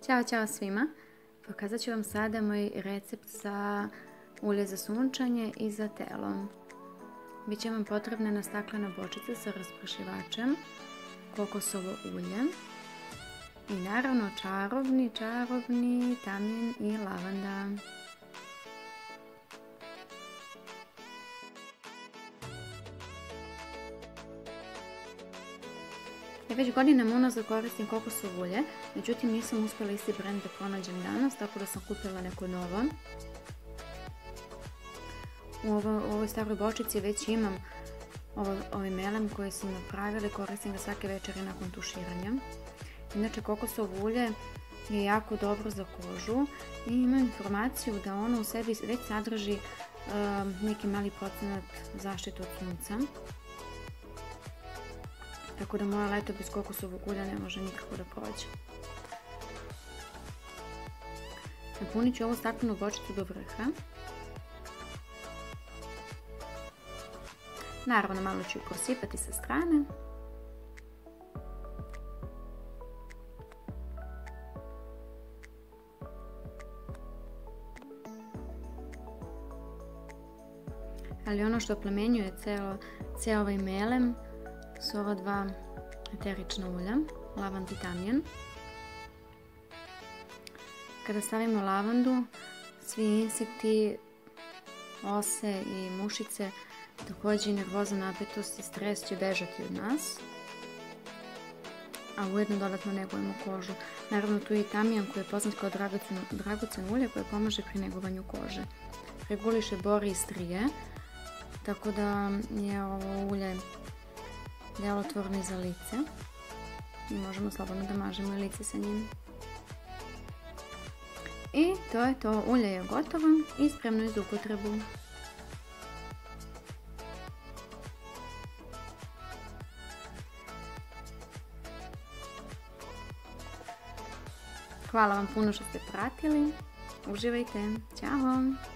Ćao svima! Pokazat ću vam sada moj recept za ulje za sunčanje i za telo. Biće vam potrebna jedna staklena bočica sa rasprašivačem, kokosovo ulje i naravno čarobni tamjan i lavanda. Ja već godinama unazad koristim kokosovo ulje, međutim nisam uspjela isti brend da pronađem danas, tako da sam kupila neko novo. U ovoj staroj bočici već imam ovaj melem koji sam napravila i koristim ga svake večeri nakon tuširanja. Inače, kokosovo ulje je jako dobro za kožu i ima informaciju da ono u sebi već sadrži neki mali procenat zaštite od sunca. Tako da moje leto bez kokosovog ulja ne može nikako da prođe. Napunit ću ovu staklenu bočicu do vrha. Naravno, malo ću ju prosipati sa strane. Ali ono što oplemenjuje ceo ovaj melem su ova dva eterična ulja, lavand i tamjan. Kada stavimo lavandu, svi insekti, ose i mušice, također i nervoza, napetost i stres će bežati od nas, a ujedno dodatno negujemo kožu. Naravno, tu je i tamjan koji je poznat kao dragoceno ulje koje pomaže pri negovanju kože. Reguliše bore i strije, tako da je ovo ulje djelotvorno i za lice i možemo slobodno da mažemo i lice sa njim. I to je to, ulje je gotovo i spremno je za upotrebu. Hvala vam puno što ste pratili, uživajte, ćao!